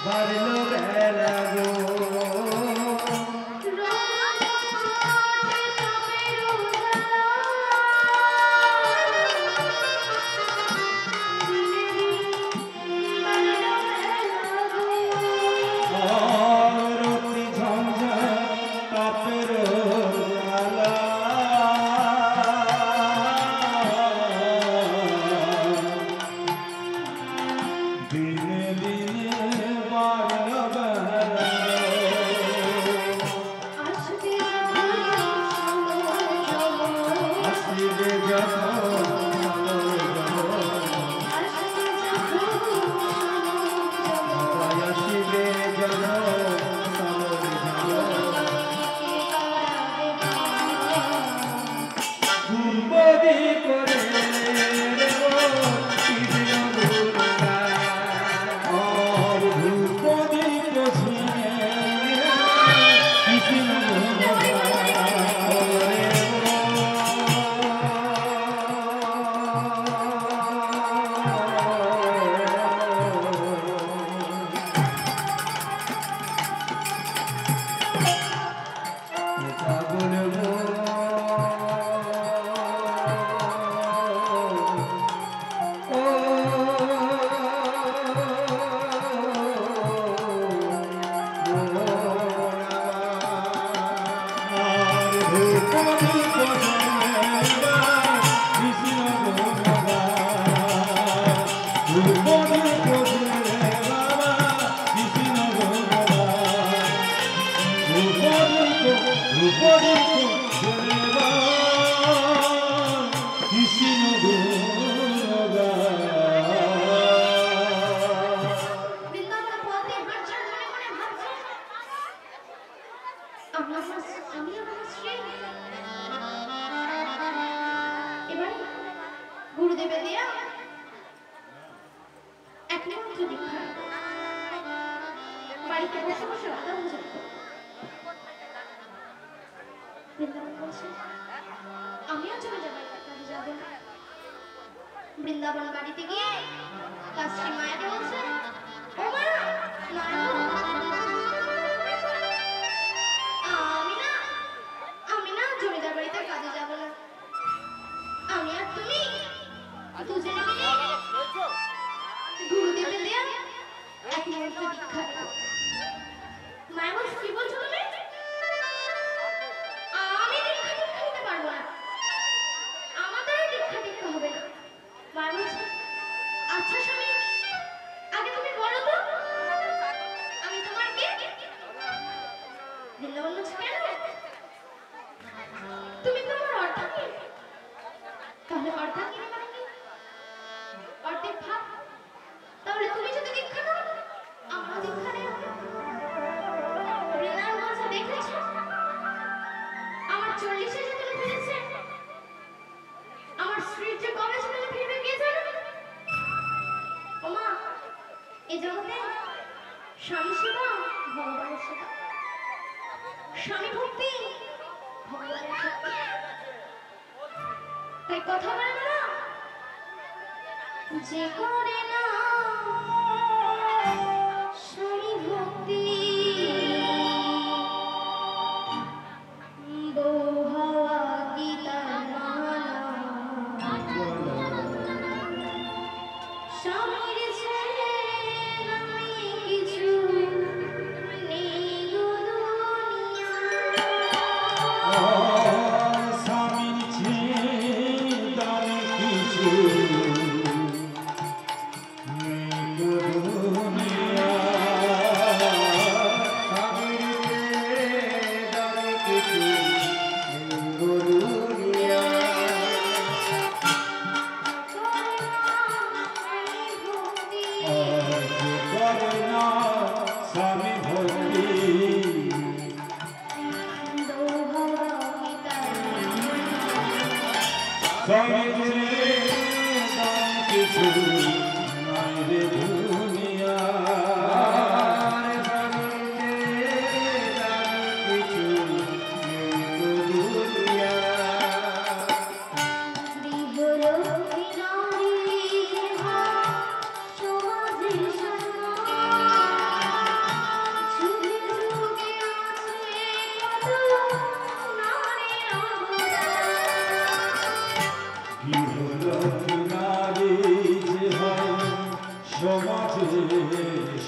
বাড়লো বেলা গো বৃন্দাবন বাড়িতে গিয়ে কাশ্রী মায়াকে বলছে ও মা আমি না জমিদার বাড়িতে কাজে যাব না আমি আর তুমি দুজনে মিলে গুরুদেবের দেয়া এক মুহূর্ত দীক্ষা নেব মায়া বলছে কি বলছো তুমি আমি দীক্ষা নিতে পারবো না আমাদের দীক্ষা নিতে হবে না মায়া বলছে আচ্ছা স্বামী আগে তুমি বলো তো আমি তোমার কে বৃন্দাবন বলছে কেন তুমি তো আমার অর্ধাঙ্গিনী তাহলে অর্ধাঙ্গিনী মানে কি অর্ধেক ভাগ তাহলে তুমি যদি দীক্ষা নাও আমারও দীক্ষা নেই বৃন্দাবন বলছে দেখেছো আমার 40-এ যেদিন ফিরেছে আমার স্ত্রীর যে কবে সেদিন ফিরবে কে জানে ওমা এই জগতে স্বামী সেবা ভগবানের সেবা স্বামী ভক্তি ভগবানের শক্তি তাই কথা বলে না যে করে না স্বামী ভক্তি বউ হওয়া গীতার মালা স্বামীর ছেলে নামে কিছু নেই গো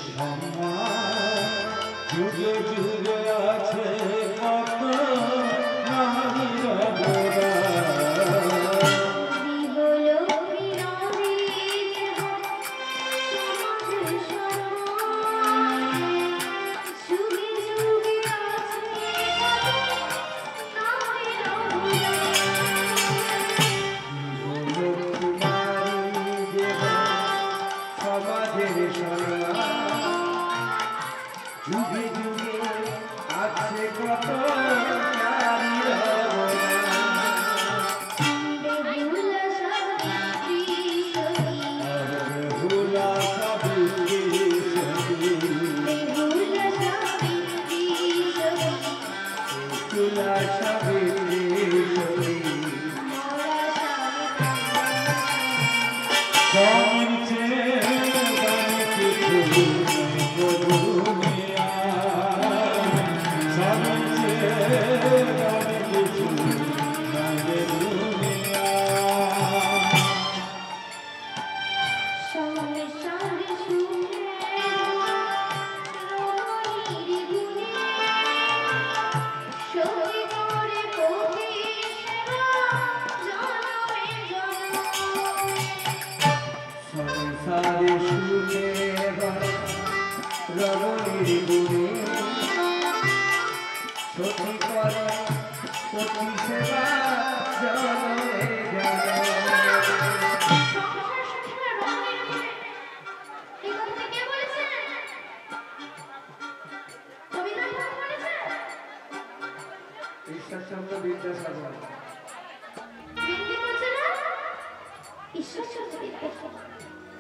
সম্মান যুগে যুগে আছে কত নারীর যুগে যুগে আছে কত নারীর বেহুলা সাবিত্রী সতী বেহুলা সাবিত্রী সতী স্বামীর চেয়ে কিছু দুনিয়া স্বামীর চেয়ে কিছু দুনিয়া সংসারে সুখে রমণীর গুণে সতী করে পতি সেবা জনমে ঈশ্বরচন্দ্র বিদ্যাসাগর ঈশ্বরচন্দ্র বিদ্যাসাগর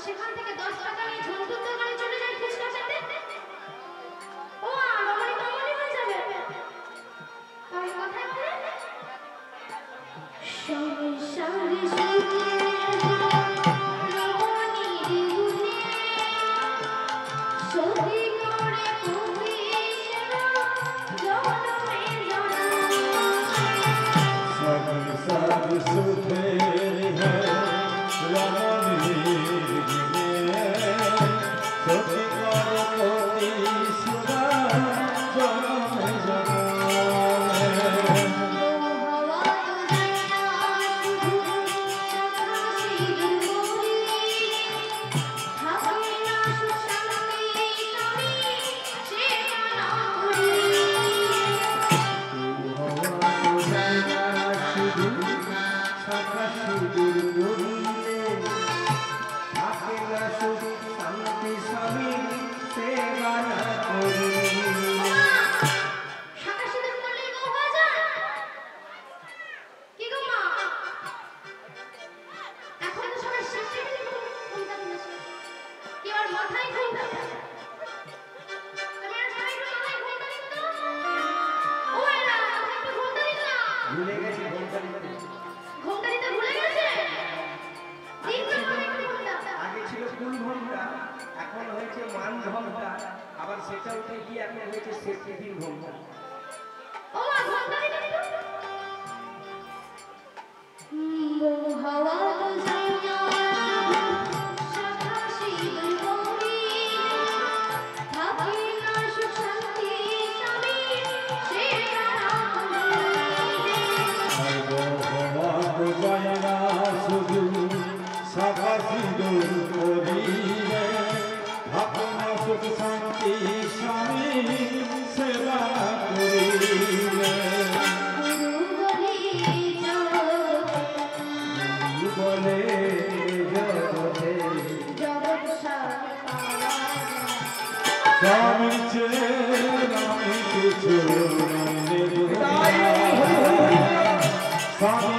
সেখান থেকে 10 টাকা নিয়ে ঝন্টুর দোকানে চলে যায় ফুচকা খেতে। ও রমণী কমনি হয়ে যাবে। আমি কথা বলে সংসারে সুখে রমণীর গুণে সতী করে পতি সেবা জনমে সংসার সুখে রমণীর গুণে সতী করে পতি সেবা জনমে ভুলে গেছে ঘন্টা দিতে ভুলে গেছে। আগে ছিল কুল ঘন্টা, এখন হয়েছে মান ঘন্টা, আবার সেটা উঠে গিয়ে এখন হয়েছে সেফটি ঘন্টা। ও ঘন্টা দিতে হাওয়া তো জানা সাকাশি গরি থাকে না সুখ শান্তি স্বামী সেরা জয়না শুধু সাকাশি করিলে আপনা সুখ শান্তি স্বামী সেবা করিলে বলে জগতে স্বামীর চেয়ে আমি কিছু স্বামী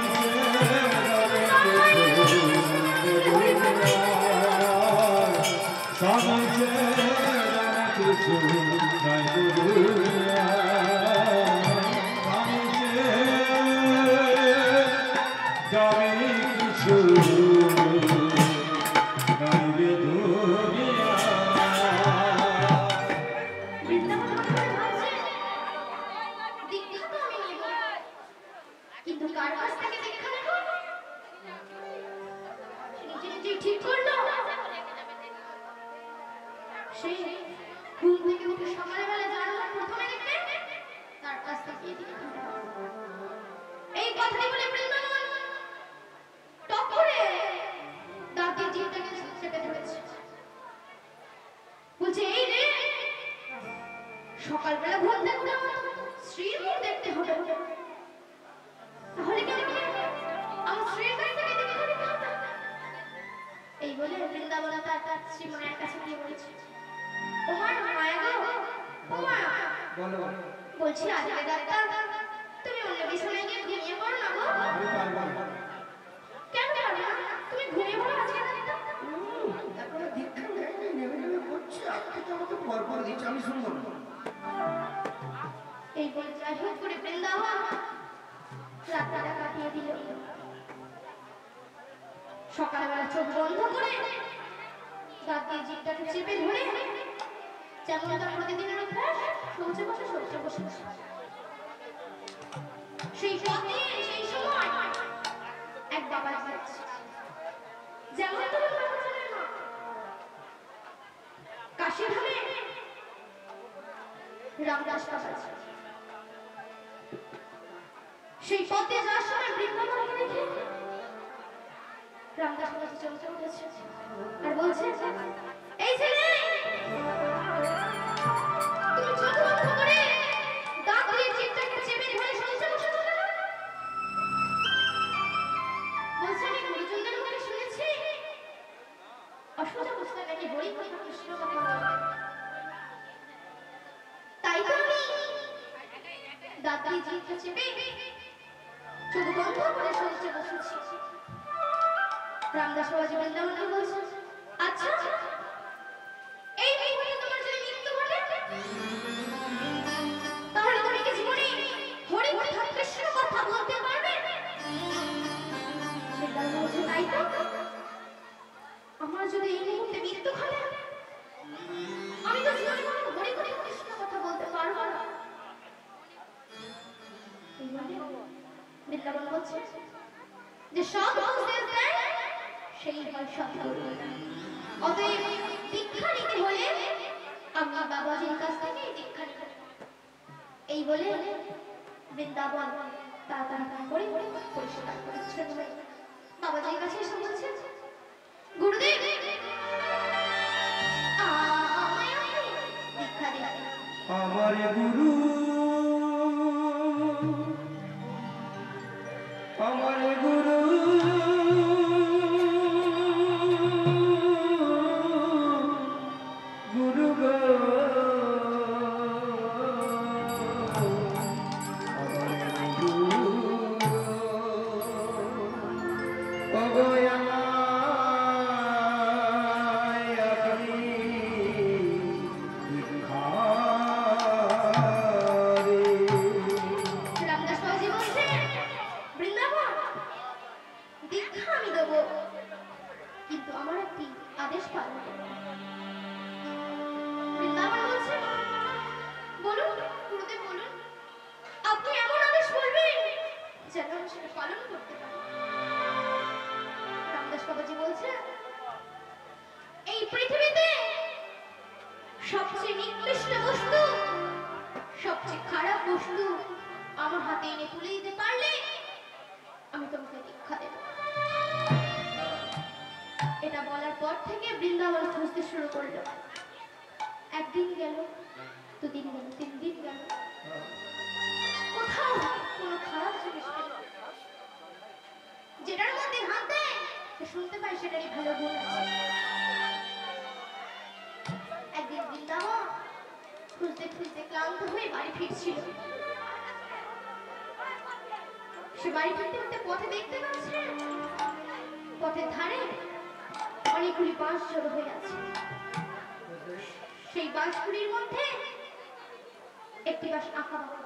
তবে কিছু নাইবে দুনিয়া। দীক্ষা তো আমি নেব, কিন্তু কার কাছ থেকে দীক্ষা নেব? নিজে নিজে ঠিক করলো। সে ঘুম থেকে উঠে সকালবেলা যার মুখ প্রথমে দেখবে তার কাছ থেকে দীক্ষা নেব। এই কথাটি বলে বৃন্দাবন টপ করে দাঁতের জিভটাকে চেপে ধরেছে। বলছে, এই রে, সকালবেলা ঘুম থেকে উঠে আমার স্ত্রীর মুখ দেখতে হবে, তাহলে কি আমি আমার স্ত্রীর কাছ থেকে দীক্ষা নিতে হবে? এই বলে বৃন্দাবন তার শ্রীমায়ের কাছে গিয়ে বলেছে, ও মায়া গো, ও মা, বলো বলছি আজকে ডাক্তার তুমি অন্য বিছানায় গিয়ে ঘুমিয়ে পড়ো না গো। আমি পারবো না। কেন পারবে না? তুমি ঘুমিয়ে পড়ো আজকে ডাক্তার। এখনো দীক্ষা নেয়নি, নেবে নেবে করছে, আজকে তো আমাকে পর দিচ্ছে, আমি শুনবো না। এই বলে যাই হোক করে বৃন্দাবন রাতটা কাটিয়ে দিল। সকালবেলা চোখ বন্ধ করে দাঁত দিয়ে জিভটাকে চেপে ধরে যেমন তার প্রতিদিনের অভ্যাস, শৌচে বসে সেই পথে সেই সময় এক বাবা যাচ্ছে, যেমন তোমার বাবা জানেন না, কাশি ধামে রামদাস বাবা। সেই পথে যাওয়ার সময় বৃন্দাবনকে দেখে রামদাস বাবা চমকে উঠেছে আর বলছে, এই ছেলে, তুমি চোখ বন্ধ করে দাঁত দিয়ে জিভটাকে চেপে ধরে শুনতে বসেছো কেন? বলছে, আমি গুরুজনদের মুখে শুনেছি অসুস্থ অবস্থায় নাকি হরি কথা কৃষ্ণ কথা বলে। তাই তো আমি দাঁত দিয়ে জিভটা চেপে চোখ বন্ধ করে শুনতে বসেছি। রামদাস বাবাজি বৃন্দাবনকে বলছে, আচ্ছা এই মুহূর্তে তোমার যদি মৃত্যু ঘটে তাহলে তুমি কি জীবনে হরি কথা কৃষ্ণ কথা বলতে পারবে? বৃন্দাবন বলছে, তাই তো, আমার যদি এই মুহূর্তে মৃত্যু ঘটে আমি তো জীবনে কোনো হরি কথা কৃষ্ণ কথা বলতে পারবো না। বৃন্দাবন বলছে যে সব উপদেশ দেয় সেই হয় সৎগুরু। অতএব দীক্ষা নিতে হলে আমি বাবাজির কাছ থেকে দীক্ষা নিতে হবে। এই বলে বৃন্দাবন তাড়াতাড়ি করে পরিষ্কার পরিচ্ছন্ন হয়ে বাবাজির কাছে এসে বলছে, গুরুদেব আমায় দীক্ষা দিন। আমার গুরু, আমার গুরু, গুরু গো, আমার গুরু, ওগো আমায় আপনি দীক্ষা দে। রামদাস বাবাজি বলছে, বৃন্দাবন দীক্ষা আমি দেবো, কিন্তু আমার একটি আদেশ পালন করো। বৃন্দাবন বলছে, বলুন গুরুদেব বলুন, আপনি এমন আদেশ বলবেন যেন আমি সেটা পালন করতে পারি। রামদাস বাবাজি বলছে, এই পৃথিবীতে সবচেয়ে নিকৃষ্ট বস্তু, সবচেয়ে খারাপ বস্তু আমার হাতে এনে তুলে দিতে পারলে আমি তোমাকে দীক্ষা দেব। এটা বলার পর থেকে বৃন্দাবন খুঁজতে শুরু করলো। একদিন গেল, দুদিন গেল, 3 দিন গেল, কোথাও কোনো খারাপ জিনিস পেল না। যেটার মধ্যে হাত দেয় সে শুনতে পায় সেটারই ভালো গুণ আছে। একদিন বৃন্দাবন খুঁজতে খুঁজতে ক্লান্ত হয়ে বাড়ি ফিরছিল। সে বাড়ি ফিরতে ফিরতে পথে দেখতে পাচ্ছে পথের ধারে অনেকগুলি বাঁশ জড়ো হয়ে আছে। সেই বাঁশগুলির মধ্যে একটি বাঁশ আঁকা বাঁকা।